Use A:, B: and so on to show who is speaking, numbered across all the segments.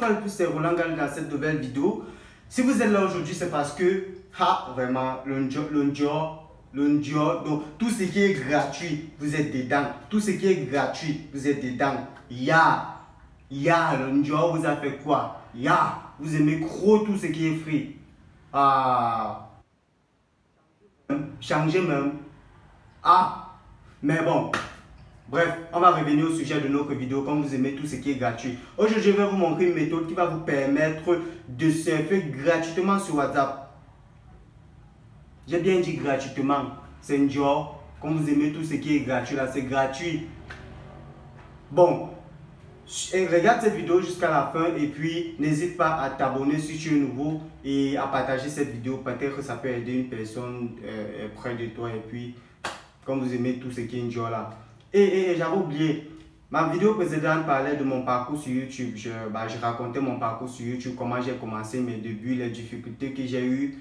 A: fois de plus, c'est Roland Gal dans cette nouvelle vidéo. Si vous êtes là aujourd'hui, c'est parce que, vraiment, donc tout ce qui est gratuit, vous êtes dedans. Tout ce qui est gratuit, vous êtes dedans. L'Unjo vous a fait quoi? Vous aimez trop tout ce qui est free. Changez même. Mais bon. Bref, on va revenir au sujet de notre vidéo comme vous aimez tout ce qui est gratuit. Aujourd'hui, je vais vous montrer une méthode qui va vous permettre de surfer gratuitement sur WhatsApp. J'ai bien dit gratuitement. C'est un job. Comme vous aimez tout ce qui est gratuit là, c'est gratuit. Bon, regarde cette vidéo jusqu'à la fin et puis n'hésite pas à t'abonner si tu es nouveau et à partager cette vidéo. Peut-être que ça peut aider une personne près de toi et puis comme vous aimez tout ce qui est un job là. Et j'avais oublié, ma vidéo précédente parlait de mon parcours sur YouTube. Je racontais mon parcours sur YouTube, comment j'ai commencé mes débuts, les difficultés que j'ai eues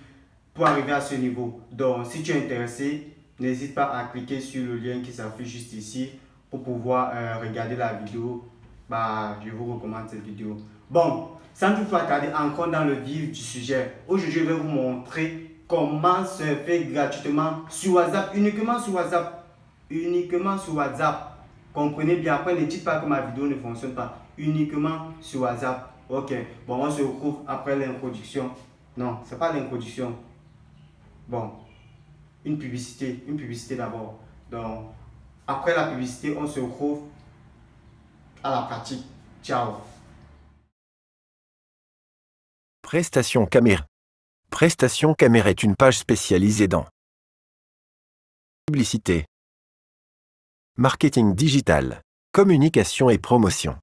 A: pour arriver à ce niveau. Donc, si tu es intéressé, n'hésite pas à cliquer sur le lien qui s'affiche juste ici pour pouvoir regarder la vidéo. Je vous recommande cette vidéo. Bon, sans toutefois tarder encore dans le vif du sujet, aujourd'hui je vais vous montrer comment surfer gratuitement sur WhatsApp, uniquement sur WhatsApp. Uniquement sur WhatsApp. Comprenez bien, après ne dites pas que ma vidéo ne fonctionne pas. Uniquement sur WhatsApp. Ok, bon, on se retrouve après l'introduction. Non, c'est pas l'introduction. Bon, une publicité d'abord. Donc, après la publicité, on se retrouve à la pratique. Ciao.
B: Prestation Caméra. Prestation Caméra est une page spécialisée dans publicité, marketing digital, communication et promotion.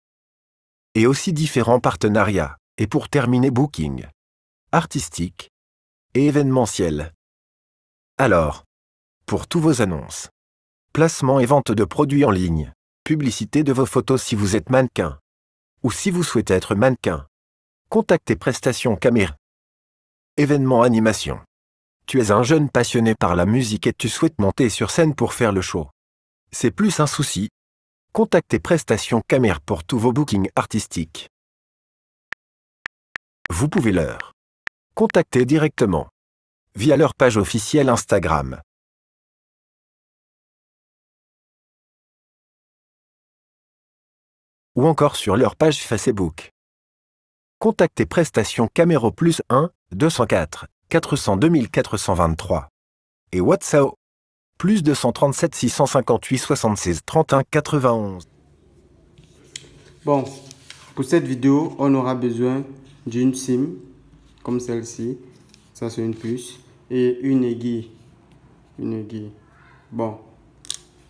B: Et aussi différents partenariats, et pour terminer booking, artistique et événementiel. Alors, pour tous vos annonces, placement et vente de produits en ligne, publicité de vos photos si vous êtes mannequin, ou si vous souhaitez être mannequin, contactez Prestation Caméra. Événement animation. Tu es un jeune passionné par la musique et tu souhaites monter sur scène pour faire le show. C'est plus un souci. Contactez Prestation Caméra pour tous vos bookings artistiques. Vous pouvez leur contacter directement via leur page officielle Instagram. Ou encore sur leur page Facebook. Contactez Prestation Caméra plus 1 204 402 423 et WhatsApp plus 237 658 76 31 91.
A: Bon, pour cette vidéo, on aura besoin d'une SIM comme celle-ci. Ça, c'est une puce et une aiguille. Bon,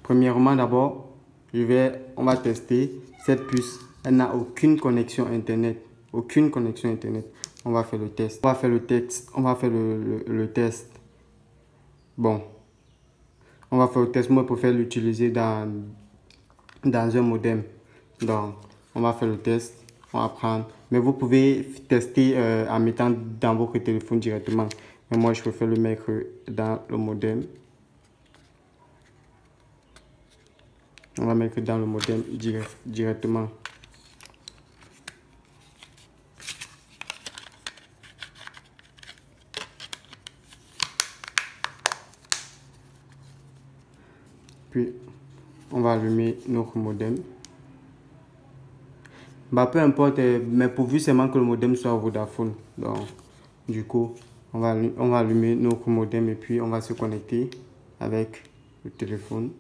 A: premièrement, d'abord, on va tester cette puce. Elle n'a aucune connexion Internet. Aucune connexion Internet. On va faire le test. On va faire le test. Bon. On va faire le test. Moi, pour faire l'utiliser dans un modem. Donc, on va faire le test. On va prendre. Mais vous pouvez tester en mettant dans votre téléphone directement. Mais moi, je préfère le mettre dans le modem. On va mettre dans le modem directement. Puis, on va allumer notre modem. Peu importe, mais pourvu seulement que le modem soit Vodafone. Donc, du coup, on va allumer notre modem et puis on va se connecter avec le téléphone.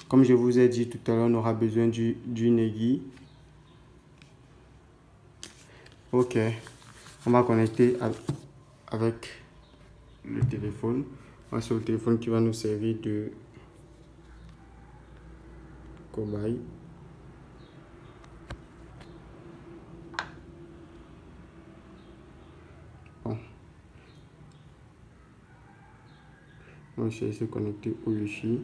A: Comme je vous ai dit tout à l'heure, on aura besoin d'une aiguille. Ok, on va connecter avec le téléphone. C'est le téléphone qui va nous servir de cobaye. Bon. On va essayer de se connecter au Wi-Fi.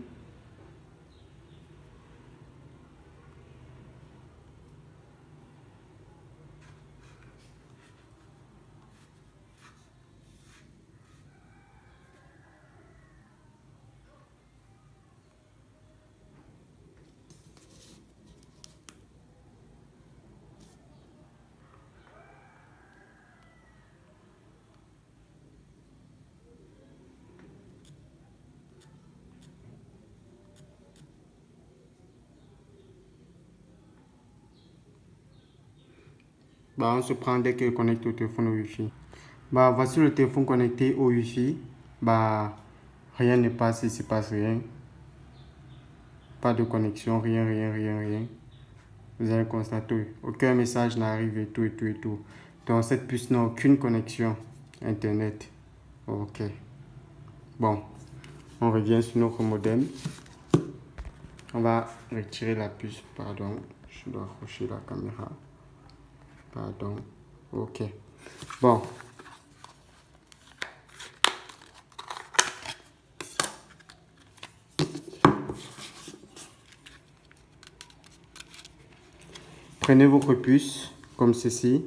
A: Bah, on se prend dès qu'il est connecté au téléphone au Wi-Fi. Bah, voici le téléphone connecté au Wi-Fi. Bah, rien ne passe, il ne se passe rien. Pas de connexion, rien. Vous allez constater, aucun message n'arrive et tout. Donc, cette puce n'a aucune connexion Internet. Ok. Bon, on revient sur notre modem. On va retirer la puce, pardon. Je dois accrocher la caméra. Pardon. Ok. Bon. Prenez votre puce comme ceci.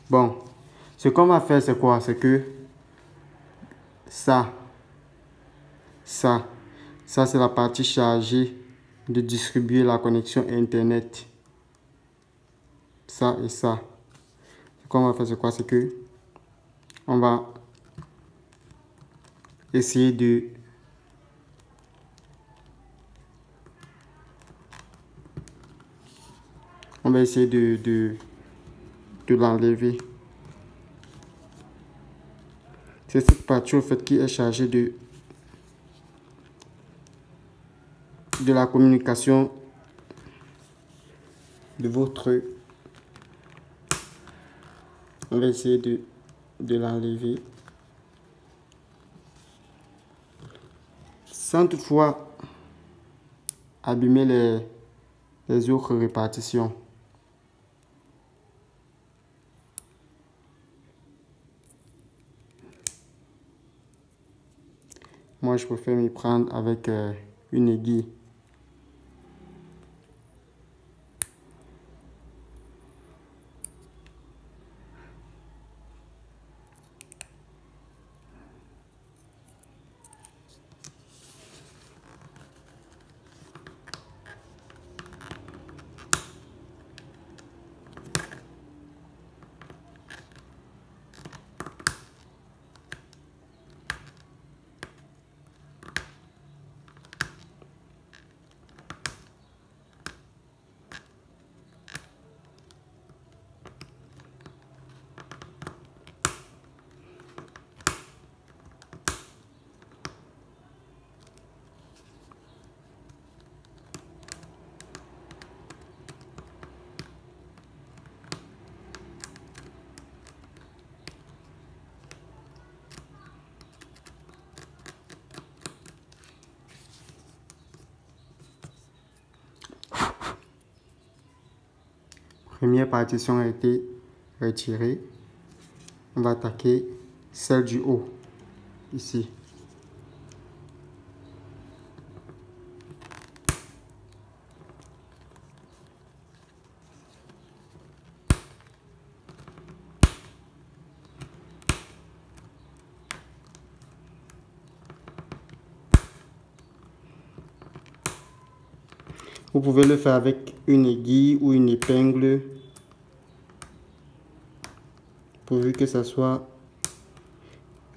A: Bon. Ce qu'on va faire, c'est quoi? C'est que ça, c'est la partie chargée de distribuer la connexion Internet. Ça et ça. Ce qu'on va faire, c'est quoi? C'est que on va essayer de l'enlever. C'est cette partie au fait qui est chargée de la communication de votre. On va essayer de l'enlever sans toutefois abîmer les autres répartitions. Moi, je préfère m'y prendre avec une aiguille. Première partition a été retirée. On va attaquer celle du haut, ici. Vous pouvez le faire avec une aiguille ou une épingle, pourvu que ce soit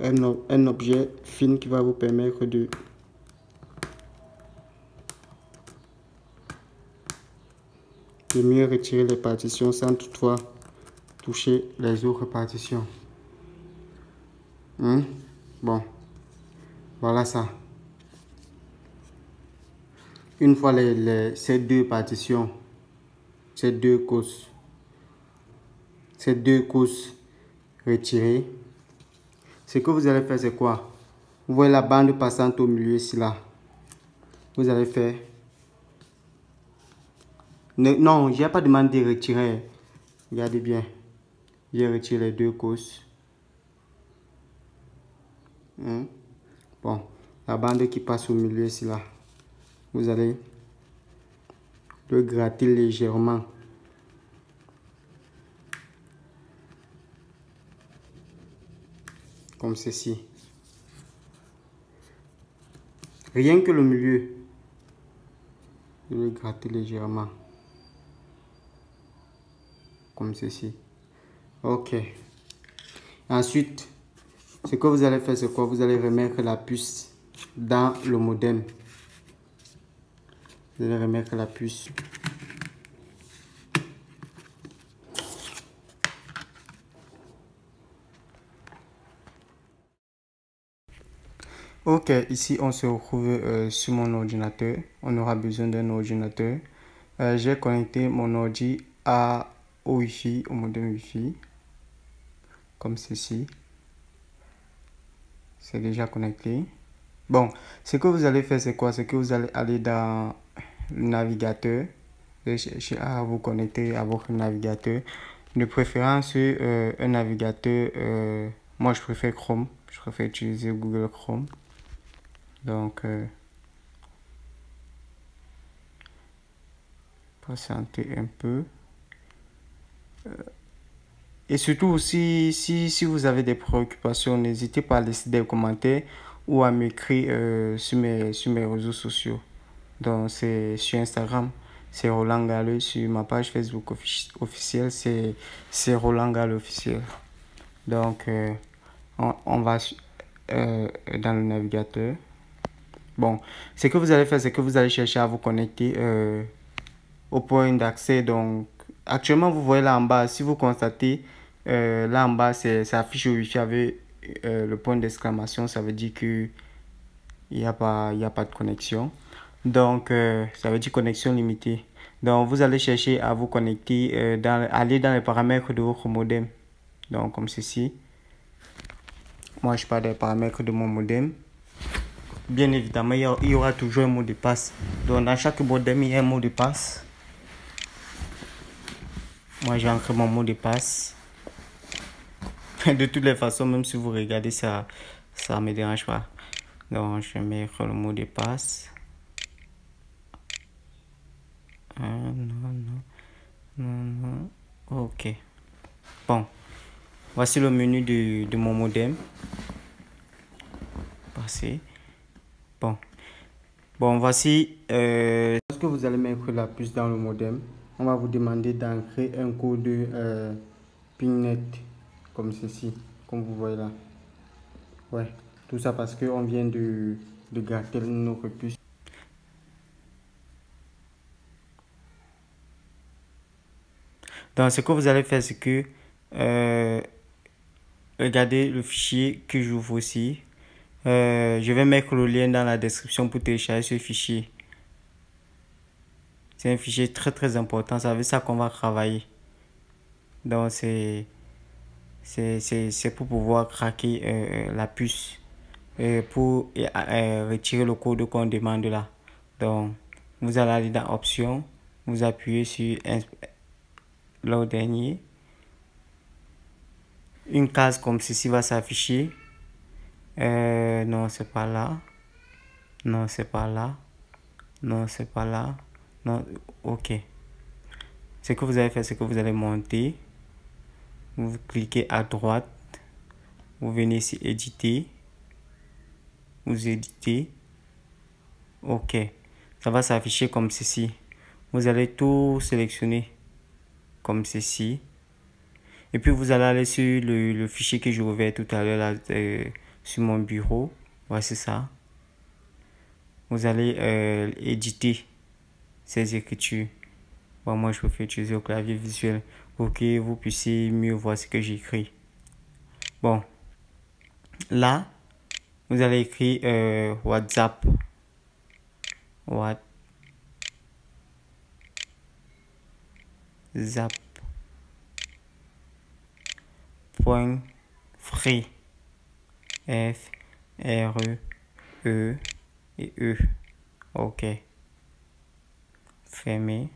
A: un objet fin qui va vous permettre de mieux retirer les partitions sans toutefois toucher les autres partitions. Bon, voilà ça. Une fois ces deux partitions, ces deux couches retirées, ce que vous allez faire, c'est quoi? Vous voyez la bande passante au milieu ici là. Vous allez faire. Non, je n'ai pas demandé de retirer. Regardez bien. J'ai retiré les deux couches. Bon, la bande qui passe au milieu ici là. Vous allez le gratter légèrement. Comme ceci. Rien que le milieu. Je vais le gratter légèrement. Comme ceci. Ok. Ensuite, ce que vous allez faire, c'est quoi? Vous allez remettre la puce dans le modem. Vous allez remettre la puce Ok, ici on se retrouve sur mon ordinateur. On aura besoin d'un ordinateur. J'ai connecté mon ordi au Wi-Fi, au modem Wi-Fi, comme ceci. C'est déjà connecté. Bon, ce que vous allez faire, c'est quoi? C'est que vous allez aller dans le navigateur et chercher à vous connecter à votre navigateur. De préférence, un navigateur, moi je préfère Chrome. Je préfère utiliser Google Chrome. Donc, patientez un peu. Et surtout, si vous avez des préoccupations, n'hésitez pas à laisser des commentaires ou à m'écrire sur mes réseaux sociaux. Donc, c'est sur Instagram, c'est Roland Gallo. Sur ma page Facebook officielle, c'est Roland Gallo officiel. Donc, on va dans le navigateur. Bon, ce que vous allez faire, c'est que vous allez chercher à vous connecter au point d'accès. Donc, actuellement, vous voyez là en bas, si vous constatez, là en bas, ça affiche au Wi-Fi avec le point d'exclamation. Ça veut dire que il n'y a pas de connexion. Donc, ça veut dire connexion limitée. Donc, vous allez chercher à vous connecter, aller dans les paramètres de votre modem. Donc, comme ceci. Moi, je parle des paramètres de mon modem. Bien évidemment, il y aura toujours un mot de passe. Donc, dans chaque modem, il y a un mot de passe. Moi, j'ai ancré mon mot de passe. De toutes les façons, même si vous regardez ça, ça ne me dérange pas. Donc, je vais mettre le mot de passe. Non. Ok. Bon. Voici le menu de mon modem. Passé. Bon, voici. Lorsque vous allez mettre la puce dans le modem, on va vous demander d'ancrer un code PINnet comme ceci, comme vous voyez là. Ouais, tout ça parce qu'on vient de gâter notre puce. Donc, ce que vous allez faire, c'est que regardez le fichier que j'ouvre aussi. Je vais mettre le lien dans la description pour télécharger ce fichier. C'est un fichier très important. C'est avec ça qu'on va travailler. Donc, c'est pour pouvoir craquer la puce. Pour retirer le code qu'on demande là. Donc, vous allez aller dans Options. Vous appuyez sur le dernier. Une case comme ceci va s'afficher. Non, c'est pas là. Non, c'est pas là. Non, c'est pas là. Non, ok. Ce que vous allez faire, c'est que vous allez monter. Vous cliquez à droite. Vous venez ici éditer. Vous éditez. Ok. Ça va s'afficher comme ceci. Vous allez tout sélectionner comme ceci. Et puis vous allez aller sur le fichier que je ouvert tout à l'heure là, sur mon bureau. Voici ça. Vous allez éditer ces écritures. Bon, moi je préfère utiliser au clavier visuel pour que vous puissiez mieux voir ce que j'écris. Bon, là vous allez écrire WhatsApp. WhatsApp. Point free. F R E et E. Ok. Fermez.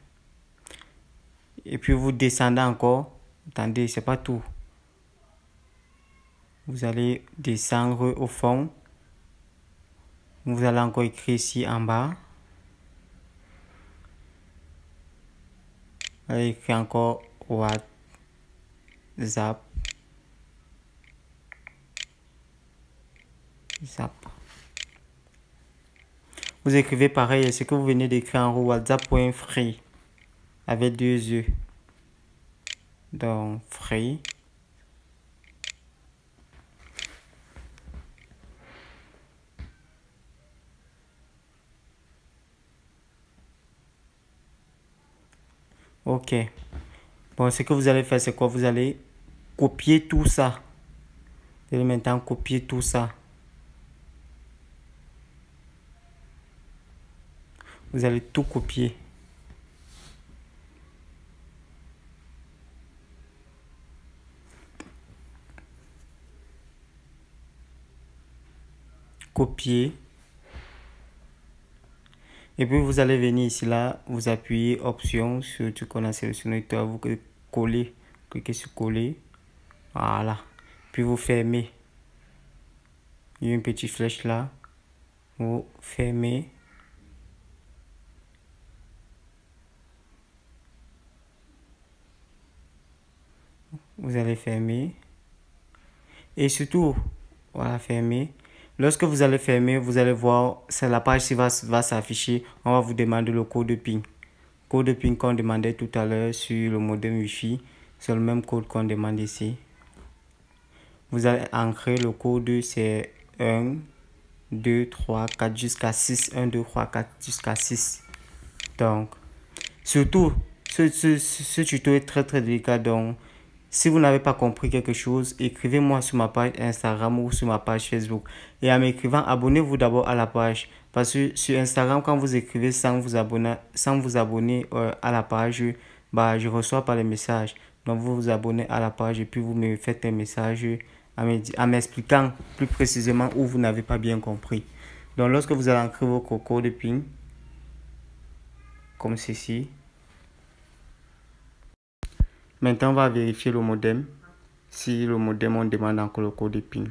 A: Et puis vous descendez encore. Attendez, c'est pas tout. Vous allez descendre au fond. Vous allez encore écrire ici en bas. Vous allez écrire encore WhatsApp. Vous écrivez pareil, ce que vous venez d'écrire en haut, WhatsApp.free avec 2 E. Donc, free. Ok. Bon, ce que vous allez faire, c'est quoi? Vous allez copier tout ça. Vous allez maintenant copier tout ça. Vous allez tout copier. Copier. Et puis vous allez venir ici là, vous appuyez option sur ce qu'on a sélectionné, vous collez, cliquez sur coller. Voilà. Puis vous fermez. Il y a une petite flèche là. Vous fermez. Vous allez fermer. Et surtout, voilà, fermer. Lorsque vous allez fermer, vous allez voir, c'est la page qui va s'afficher. On va vous demander le code de PIN. Code de PIN qu'on demandait tout à l'heure sur le modem Wi-Fi. C'est le même code qu'on demande ici. Vous allez ancrer le code, c'est 1, 2, 3, 4 jusqu'à 6. 1, 2, 3, 4 jusqu'à 6. Donc, surtout, ce tuto est très délicat. Donc, si vous n'avez pas compris quelque chose, écrivez-moi sur ma page Instagram ou sur ma page Facebook. Et en m'écrivant, abonnez-vous d'abord à la page. Parce que sur Instagram, quand vous écrivez sans vous abonner à la page, bah, je ne reçois pas les messages. Donc, vous vous abonnez à la page et puis vous me faites un message en m'expliquant plus précisément où vous n'avez pas bien compris. Donc, lorsque vous allez ancrer vos codes de PIN, comme ceci. Maintenant, on va vérifier le modem. Si le modem, on demande encore le code de PIN.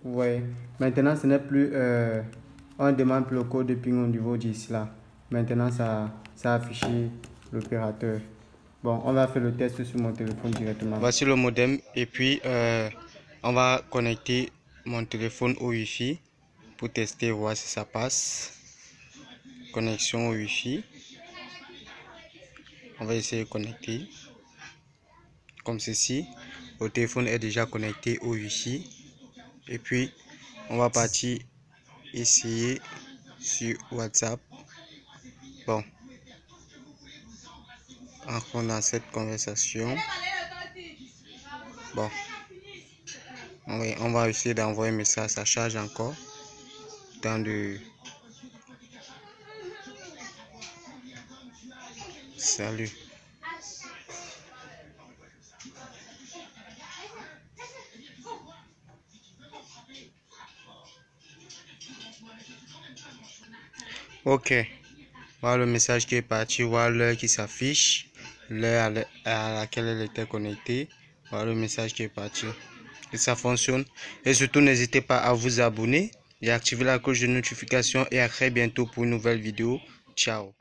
A: Ouais. Maintenant, ce n'est plus... on demande plus le code de PIN au niveau d'ici là. Maintenant, ça a affiché l'opérateur. Bon, on va faire le test sur mon téléphone directement. Voici le modem. Et puis, on va connecter mon téléphone au Wi-Fi pour tester, voir si ça passe. Connexion au Wi-Fi. On va essayer de connecter. Comme ceci, le téléphone est déjà connecté au Wi-Fi. Et puis, on va partir essayer sur WhatsApp. Bon, entrons dans cette conversation. Bon, on va essayer d'envoyer un message. Ça charge encore. Temps de... Salut. Ok, voilà le message qui est parti, voilà l'heure qui s'affiche, l'heure à laquelle elle était connectée, voilà le message qui est parti. Et ça fonctionne. Et surtout, n'hésitez pas à vous abonner et activer la cloche de notification et à très bientôt pour une nouvelle vidéo. Ciao.